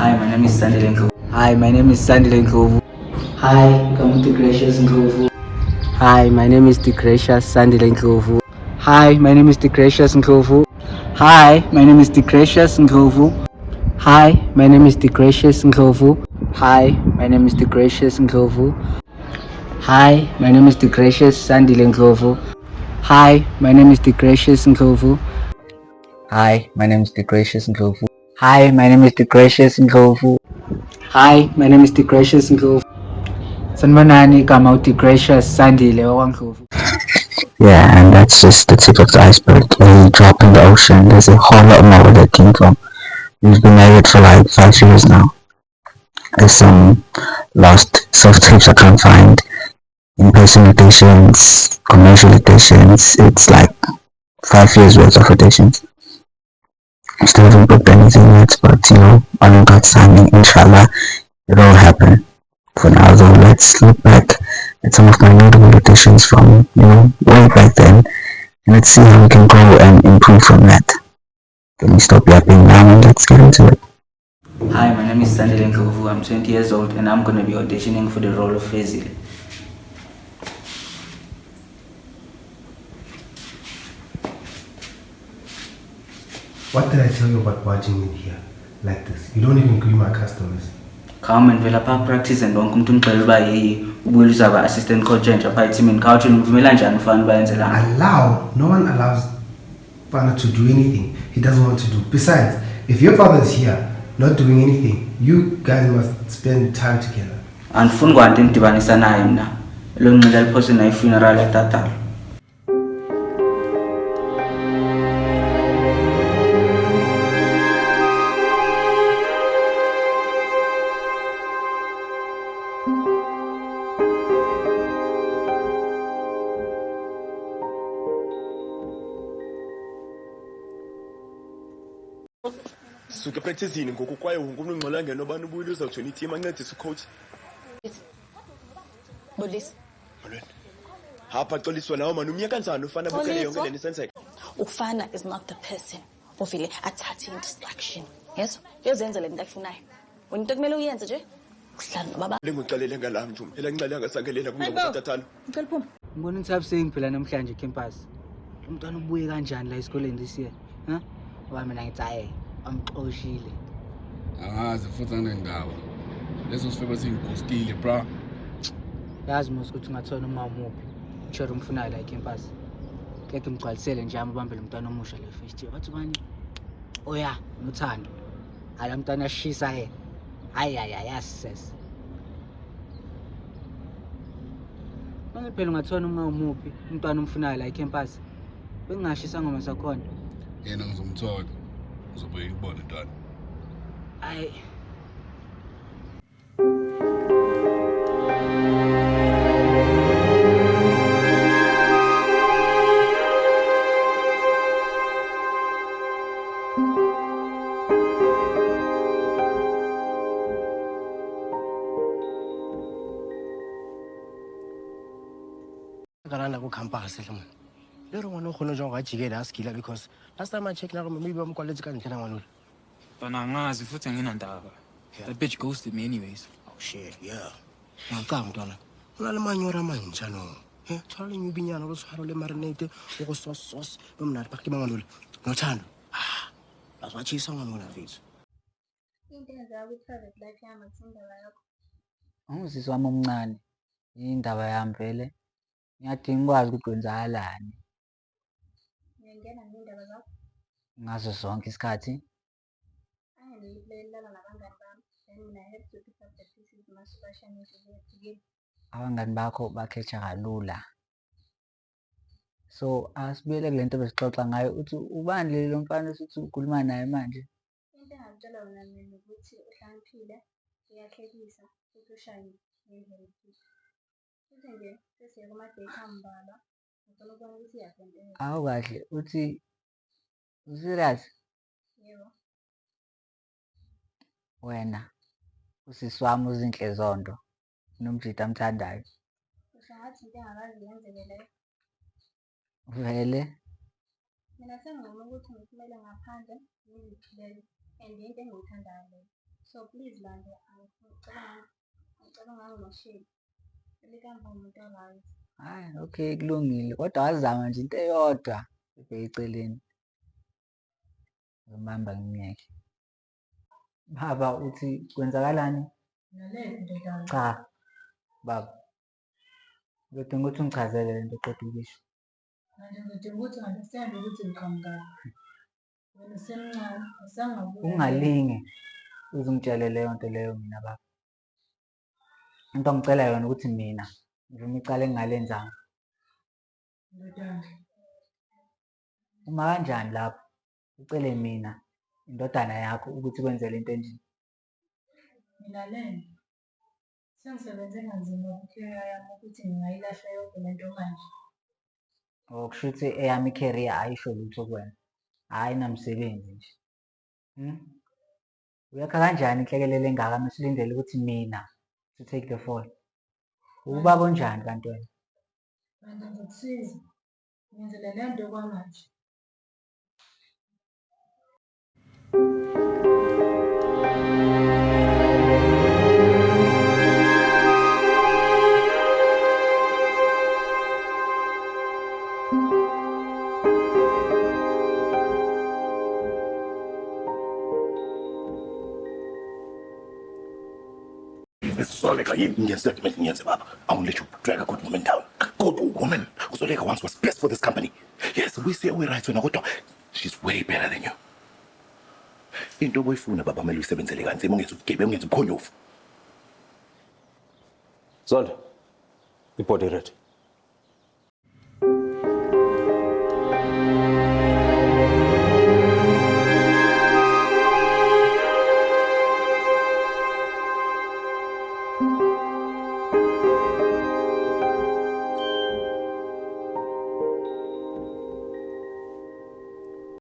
Hi, my name is Sandile Ndlovu. Hi, my name is Sandile Ndlovu. Hi, Kamuti Gracious Ndlovu. Hi, my name is Gracious Sandile Ndlovu. Hi, my name is Gracious Ndlovu. Hi, my name is Gracious Ndlovu. Hi, my name is Gracious Ndlovu. Hi, my name is Gracious Ndlovu. Hi, my name is Gracious Sandile Ndlovu. Hi, my name is Gracious Ndlovu. Hi, my name is Gracious Ndlovu. Hi, my name is Gracious Ndlovu. Hi, my name is Gracious Ndlovu. Sanibonani igama uDegracious Sandile wakwaNdlovu. Yeah, and that's just the tip of the iceberg. A drop in the ocean. There's a whole lot more where that came from. We've been married for like 5 years now. There's some lost self-tapes I can't find. In-person auditions, commercial auditions. It's like 5 years worth of auditions. I still haven't booked anything yet, but on God's timing, inshallah, it'll all happen. For now though, let's look back at some of my notable auditions from, way back then, and let's see how we can grow and improve from that. Can we stop yapping now and let's get into it? Hi, my name is Sandile Ndlovu. I'm 20 years old and I'm going to be auditioning for the role of Fezile. What did I tell you about barging in here like this? You don't even greet my customers. Come and vela practice and don't come to uba yeyi ubuye uzaba assistant coach entsha pha eteamini khawuthi nivumela njani ufana bayenzelana. Allow? No one allows father to do anything he doesn't want to do. Besides, if your father is here not doing anything, you guys must spend time together. Andifuni kwanto endidibanisa naye mna. Lo nqila liphose naye funeral yatatala. Suke practicing ngoku kwaye wonke umuntu ungxola ngeno abantu ubuyile uzawujoyina iteam ancedise ucoach. Bulisa. Molweni. Hapha xoliswa nawo manje umye kanjani ufana bukele yonke le nisenseke. Ufana is not the person ovile athathe instruction. Yes? Uyozenza le nto ayifunayo. Wena into kumele uyenze nje uhlala nobaba. Lenguxelele ngala mntu phela ngixele angasangelela kungqondo tathalo. Ngicela phuma. Ngibona uThapsing phela namhlanje campus. Umntwana ubuye kanjani la esikoleni this year? Ngoba mina ngithi hayi amxoshile. Angazi futhi anendaba. Leso sifebe singighostile bra. Yazi mos ukuthi ungathona uma umuphi. Ushare umfunayo la ecampus. Keke ngigcwalisele nje ambambele umntwana omusha le first year. Bathi bani? Oya, nothando. Ala mntwana ashisa he. Hayi yasses. Manje phela ungathona uma umuphi umntwana umfunayo la ecampus. Bengingashisa ngoma sakhona. Yena ngizomthola. Uzobe uyibona ntwana. Hayi. Karana go campus le mo. Le re ngwana o khone jwa go ajikela askila because last time I checked na go maybe ba mkwaletse ka ntlha ngwana. But angazi futhi anginandaba. That bitch ghosted me anyways. Oh shit, yeah. Ngaka mntwana. Una le manyora mantsha no. Tshwara le nyubinyana lo tshwara le marinate go sauce lo mna ba ke ba ngwana. Nothando. Azwachisa ngwana na fethu. Into enza ku-private life yami akusindaba yakho. Angizizwa wami omncane. Indaba yami vele. Ngiyadinga ukwazi ukuthi kwenzakalani. Ngiyangena ngendaba zakho. Ngazo zonke isikhathi. Angililala nabangani bami. Then mina I have to pick up the pieces masibashanise together. Abangani bakho bakhetha kalula. So asibuyele kulento besixoxa ngayo uthi ubani lelo mfana uthi ukhuluma naye manje. Into engakutshela wona mina ukuthi uhlaniphile, uyahlekisa, futhi ushaye ngendlela ephile. Futhi nje sesiye kuma-date ambalwa, ngifuna ukubona ukuthi iyaphendela. Awu kahle uthi userious? Yebo. Wena usisi wami uzinhle zondo nomjida amthandayo. Kusho ngathi into engakazi yenzeke leyo. Vele Mina sengingcono ukuthi ngiphumele ngaphandle ngiziphilele and into engiyithandayo leyo. So please lande ngicabanga nginosheli elikamva umuntu right. Hayi, okay, kulungile. Kodwa wazama nje into eyodwa ebheke eceleni. Ngimhamba ngimyeke. Baba uthi kwenzakalani? Nalezi ndodana. Cha, baba. Ngidinga ukuthi ungichazele lento oqeda ukuyisho. Manje ngidinga ukuthi understand ukuthi ngiqhamukaphi. Wena usemncane, usangabuya. Ungalinge uze ungitshele leyo nto leyo mina baba. Into ongicela yona ukuthi mina ngivuma icala engingalenzanga. Ndodana. Uma kanjani lapho ucele mina indodana yakho ukuthi kwenzele into enje? Mina lena sengisebenze kanzima ku-career yami ukuthi ngingayilahla yonke lento manje. Okusho ukuthi eyami i-career ayisho lutho kuwena, hhayi namsebenzi nje. Uyakha kanjani inhlekelele engaka uma usilindele ukuthi mina to take the fall? Ubaba onjani kanti wena? Manje ngikusiza ngenzele le nto kwamanje. Soleka yini ngestatement ngiyenze baba. I won't let you drag a good woman down. Good woman. Soleka once was best for this company. Yes, we say we're right wena kodwa she's way better than you. Into boyifuna baba kumele uyisebenzele kanzima ungenza ubugebe ungenza ubukhonyovu. Zonda, ibhodi ready. Thank you.